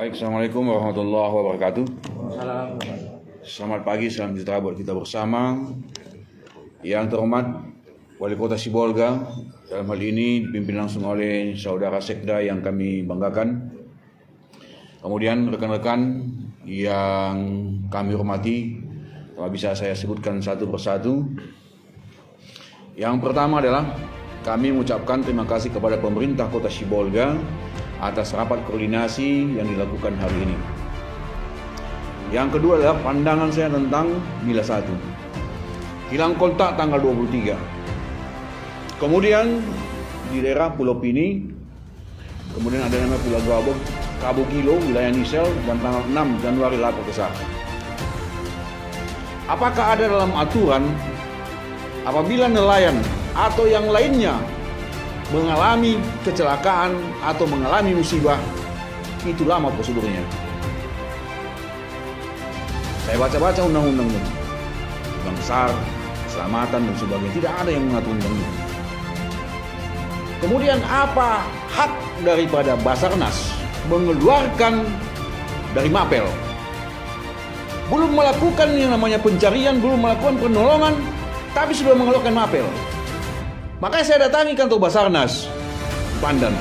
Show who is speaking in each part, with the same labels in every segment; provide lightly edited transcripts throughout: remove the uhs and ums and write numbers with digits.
Speaker 1: Baik, Assalamualaikum warahmatullahi wabarakatuh.
Speaker 2: Salam.
Speaker 1: Selamat pagi, salam sejahtera buat kita bersama. Yang terhormat Wali Kota Sibolga, dalam hal ini dipimpin langsung oleh Saudara Sekda yang kami banggakan. Kemudian rekan-rekan yang kami hormati, kalau bisa saya sebutkan satu persatu. Yang pertama adalah kami mengucapkan terima kasih kepada pemerintah Kota Sibolga atas rapat koordinasi yang dilakukan hari ini. Yang kedua adalah pandangan saya tentang Mila 1. Hilang kontak tanggal 23. Kemudian di daerah Pulau Pini, kemudian ada nama Pulau Kabo Kilo, wilayah Nisel, dan tanggal 6 Januari lapor ke saya. Apakah ada dalam aturan apabila nelayan atau yang lainnya mengalami kecelakaan atau mengalami musibah, itu lama prosedurnya? Saya baca-baca undang-undang besar, keselamatan dan sebagainya, tidak ada yang mengatur undang itu. Kemudian apa hak daripada Basarnas mengeluarkan dari Mapel? Belum melakukan yang namanya pencarian, belum melakukan penolongan, tapi sudah mengeluarkan Mapel. Makanya saya datangi kantor Basarnas Pandan.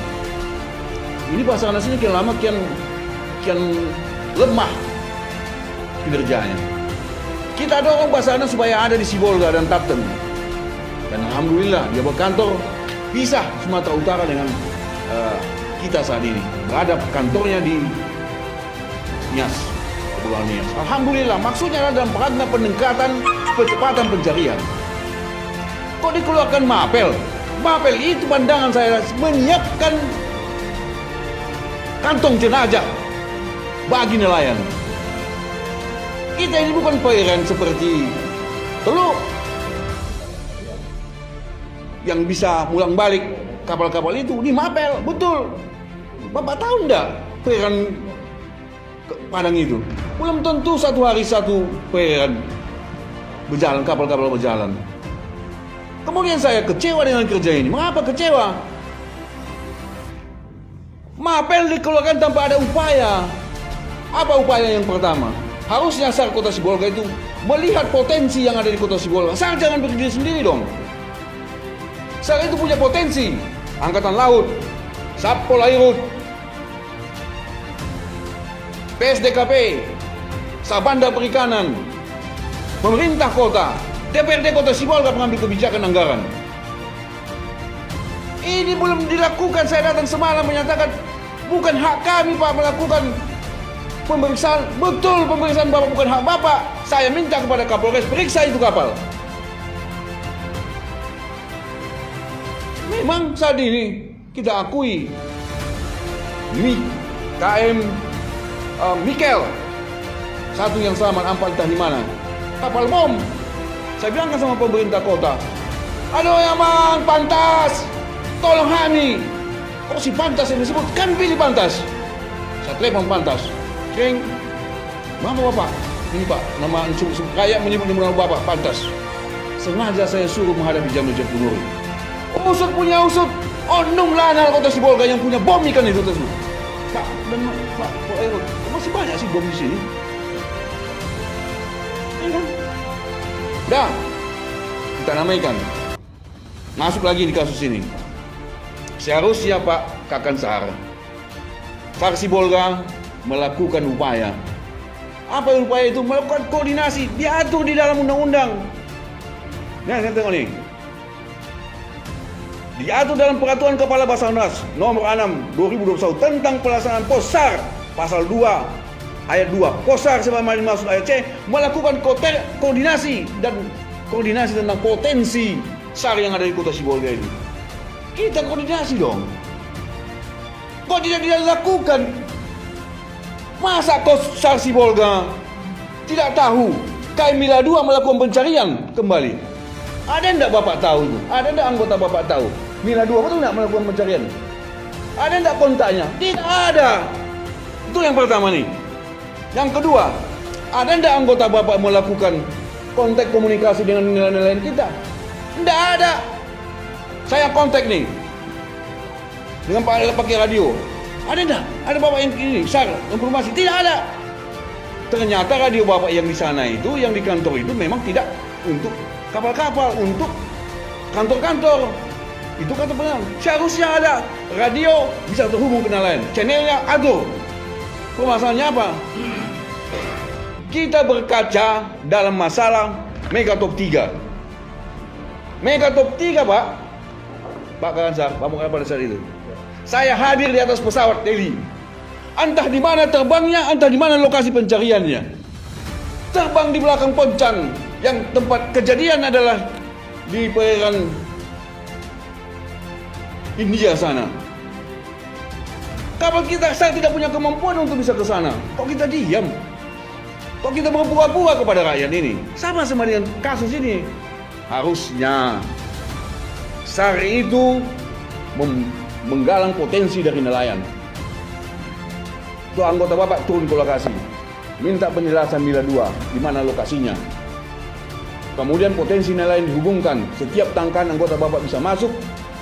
Speaker 1: Ini Basarnas ini kian lama kian lemah kinerjanya. Kita dorong Basarnas supaya ada di Sibolga dan Tapten. Dan alhamdulillah dia berkantor pisah Sumatera Utara dengan kita saat ini. Berada kantornya di Nias, Kepulauan Nias. Alhamdulillah, maksudnya adalah dalam rangka peningkatan percepatan pencarian. Kok dikeluarkan Mapel? Mapel itu pandangan saya menyiapkan kantong jenazah bagi nelayan. Kita ini bukan perairan seperti Teluk yang bisa pulang balik kapal-kapal itu. Ini Mapel, betul. Bapak tahu enggak perairan Padang itu? Belum tentu satu hari satu perairan berjalan, kapal-kapal berjalan. Kemudian saya kecewa dengan kerja ini. Mengapa kecewa? Mapel dikeluarkan tanpa ada upaya. Apa upaya yang pertama? Harusnya SAR Kota Sibolga itu melihat potensi yang ada di Kota Sibolga. SAR jangan berdiri sendiri dong. SAR itu punya potensi. Angkatan Laut, Satpol Airut, PSDKP, Sabanda Perikanan, pemerintah kota, DPRD Kota Sibolga mengambil kebijakan anggaran. Ini belum dilakukan. Saya datang semalam menyatakan bukan hak kami Pak melakukan pemeriksaan. Betul, pemeriksaan Bapak bukan hak Bapak. Saya minta kepada Kapolres periksa itu kapal. Memang saat ini kita akui KM Mikel satu yang selamat ampal entah di mana, kapal bom. Saya bilangkan sama pemerintah kota, aduh ya mang, Pantas, tolong kami. Kok si Pantas yang disebut? Kan pilih Pantas. Saya telepon Pantas, Ceng, maaf Bapak, ini Pak, nama kayak menyebut nama Bapak, Pantas. Sengaja saya suruh menghadapi Jamil Jatulur. Usut punya usut, oknum lanal Kota Sibolga yang punya bom ikan itu tersebut. Pak, dan Pak, masih banyak sih bom di sini. Ya kan? Udah, kita namaikan. Masuk lagi di kasus ini. Seharusnya Pak Kakan SAR Sibolga melakukan upaya. Apa upaya itu? Melakukan koordinasi. Diatur di dalam undang-undang. Nah, saya tengok nih. Diatur dalam Peraturan Kepala Basarnas Nomor 6 2021 tentang pelaksanaan POSAR Pasal 2 Ayat 2. POSAR selama dimaksud ayat C melakukan koordinasi tentang potensi SAR yang ada di Kota Sibolga ini. Kita koordinasi dong. Kok tidak dilakukan? Masa SAR Sibolga tidak tahu KM Mila 2 melakukan pencarian kembali? Ada enggak Bapak tahu itu? Ada enggak anggota Bapak tahu? Mila 2 betul enggak melakukan pencarian? Ada enggak kontaknya? Tidak ada. Itu yang pertama nih. Yang kedua, ada enggak anggota Bapak melakukan kontak komunikasi dengan nelayan kita? Enggak ada. Saya kontak nih dengan Pak pakai radio. Ada enggak? Ada bapak yang ini, SAR, informasi? Tidak ada. Ternyata radio bapak yang di sana itu, yang di kantor itu memang tidak untuk kapal-kapal, untuk kantor-kantor. Itu kata penang. Seharusnya ada radio bisa terhubung ke nelayan. Channelnya ada. Permasalahannya apa? Kita berkaca dalam masalah Mega Top 3. Mega Top 3, Pak. Pak Kansar, Pak Muka pada saat itu. Saya hadir di atas pesawat Teli. Entah di mana terbangnya, entah di mana lokasi pencariannya. Terbang di belakang Poncan, yang tempat kejadian adalah di perairan India sana. Kapal kita, saya tidak punya kemampuan untuk bisa ke sana. Kok kita diam? Kok kita berpura-pura kepada rakyat ini? Sama dengan kasus ini. Harusnya SAR itu menggalang potensi dari nelayan. Itu anggota bapak turun ke lokasi, minta penjelasan Mila 2 di mana lokasinya. Kemudian potensi nelayan dihubungkan. Setiap tangkan anggota bapak bisa masuk,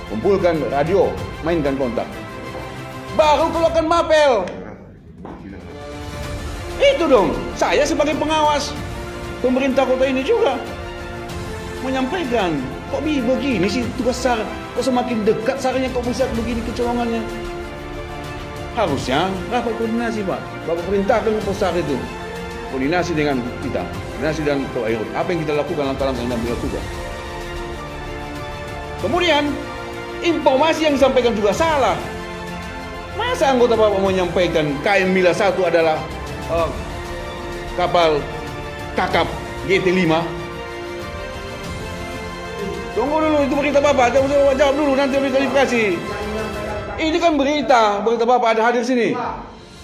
Speaker 1: kumpulkan radio, mainkan kontak. Baru keluarkan mapel. Itu dong. Saya sebagai pengawas pemerintah kota ini juga menyampaikan. Kok begini sih tugas SAR? Kok semakin dekat SAR-nya kok bisa begini kecolongannya? Harusnya rapat koordinasi, Pak. Bapak perintahkan ke SAR itu koordinasi dengan kita, koordinasi dengan Ketua Airut. Apa yang kita lakukan, langkah-langkah yang kita lakukan. Kemudian informasi yang disampaikan juga salah. Masa anggota bapak mau menyampaikan KM Mila 1 adalah kapal kakap GT5? Tunggu dulu, itu berita bapak. Jawab dulu, nanti beri klarifikasi. Ini kan berita bapak ada hadir sini.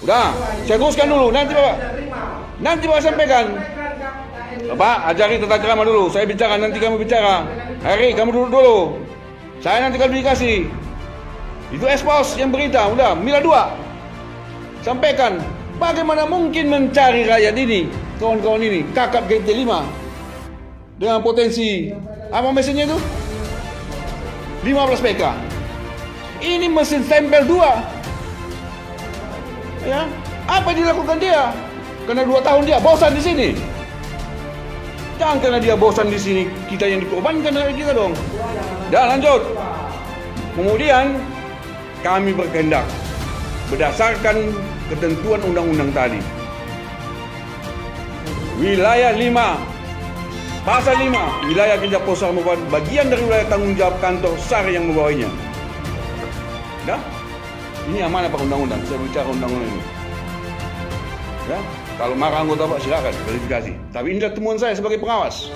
Speaker 1: Udah, saya teruskan dulu. Nanti bapak sampaikan. Bapak, ajari tata krama dulu. Saya bicara, nanti kamu bicara. Hari, kamu duduk dulu. Saya nanti klarifikasi. Itu expose yang berita. Udah, Mila 2. Sampaikan. Bagaimana mungkin mencari rakyat ini, kawan-kawan ini, kakap GT5 dengan potensi apa mesinnya itu? 15 PK. Ini mesin stempel 2. Ya, apa yang dilakukan dia? Karena 2 tahun dia bosan di sini. Jangan karena dia bosan di sini kita yang dikorbankan dari kita dong. Dan lanjut. Kemudian kami berkehendak berdasarkan ketentuan undang-undang tadi. Wilayah 5, pasal 5, wilayah kerja posar merupakan bagian dari wilayah tanggung jawab kantor SAR yang membawanya. Dah? Ini amanah Pak undang-undang, saya bicara undang-undang ini. Ya? Kalau marah anggota Pak silakan klarifikasi. Tapi ini temuan saya sebagai pengawas.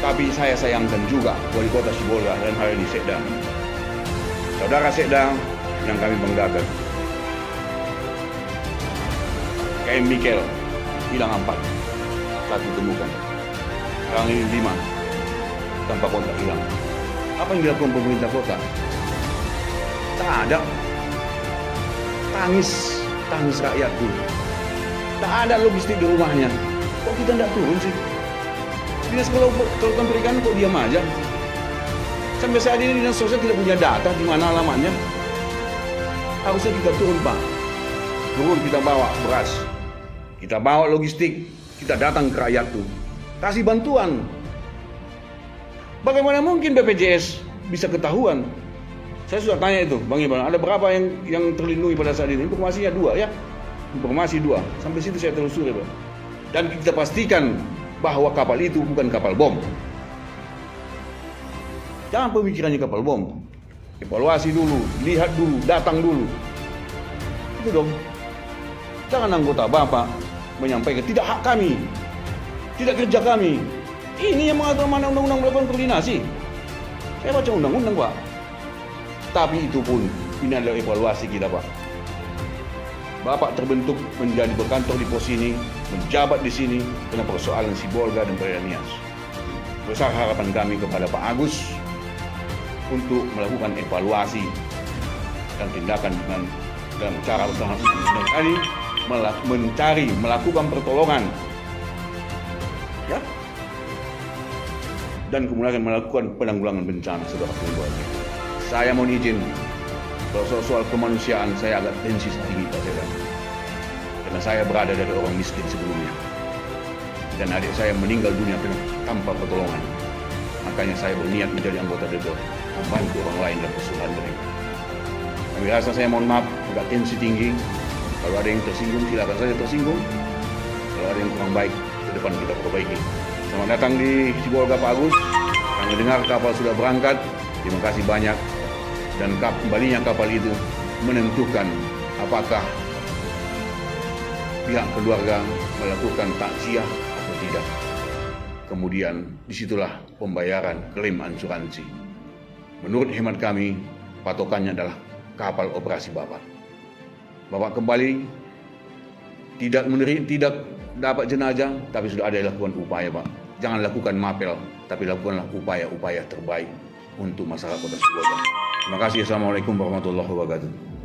Speaker 1: Tapi saya sayangkan juga Wali Kota Sibolga dan hari ini Sekda. Saudara Sekda yang kami banggakan. KM Mikel hilang 4, 1 temukan. Sekarang ini 5 tanpa kontak hilang. Apa yang dilakukan pemerintah kota? Tak ada. Tangis rakyat tuh. Tak ada logistik di rumahnya. Kok kita tidak turun sih? Dinas Kelautan Perikanan kok diam aja? Sampai saat ini dinas sosial tidak punya data di mana alamatnya. Harusnya kita turun, Pak. Turun, kita bawa beras, kita bawa logistik, kita datang ke rakyat tuh, kasih bantuan. Bagaimana mungkin BPJS bisa ketahuan? Saya sudah tanya itu, Bang Iban, ada berapa yang terlindungi pada saat ini? Informasinya 2 ya, informasi 2. Sampai situ saya telusuri, Pak. Dan kita pastikan bahwa kapal itu bukan kapal bom. Jangan pemikirannya kapal bom. Evaluasi dulu, lihat dulu, datang dulu. Itu dong. Jangan anggota bapak menyampaikan tidak hak kami, tidak kerja kami. Ini yang mengatur mana undang-undang melakukan koordinasi. Saya baca undang-undang, Pak. Tapi itu pun ini adalah evaluasi kita, Pak. Bapak terbentuk menjadi berkantor di pos ini, menjabat di sini karena persoalan Sibolga dan Perairan Nias. Besar harapan kami kepada Pak Agus untuk melakukan evaluasi dan tindakan dengan dalam cara bersama kali mencari, melakukan pertolongan, ya, dan kemudian melakukan penanggulangan bencana. Saudara, saya mohon izin Kalau soal kemanusiaan saya agak tensi tinggi Pak Sedan. Karena saya berada dari orang miskin sebelumnya. Dan adik saya meninggal dunia tanpa pertolongan. Makanya saya berniat menjadi anggota DPR, membantu orang lain dan kesusahan mereka. Kami rasa saya mohon maaf, agak tensi tinggi. Kalau ada yang tersinggung, silakan saja tersinggung. Kalau ada yang kurang baik, ke depan kita perbaiki. Selamat datang di Sibolga Pak Agus. Kami dengar kapal sudah berangkat. Terima kasih banyak. Dan kembalinya kapal itu menentukan apakah pihak keluarga melakukan takziah atau tidak. Kemudian disitulah pembayaran klaim asuransi. Menurut hemat kami, patokannya adalah kapal operasi Bapak. Bapak kembali tidak dapat jenazah, tapi sudah ada lakukan upaya Pak. Jangan lakukan mapel, tapi lakukanlah upaya-upaya terbaik untuk masyarakat Kota Sibolga. Terima kasih. Assalamualaikum warahmatullahi wabarakatuh.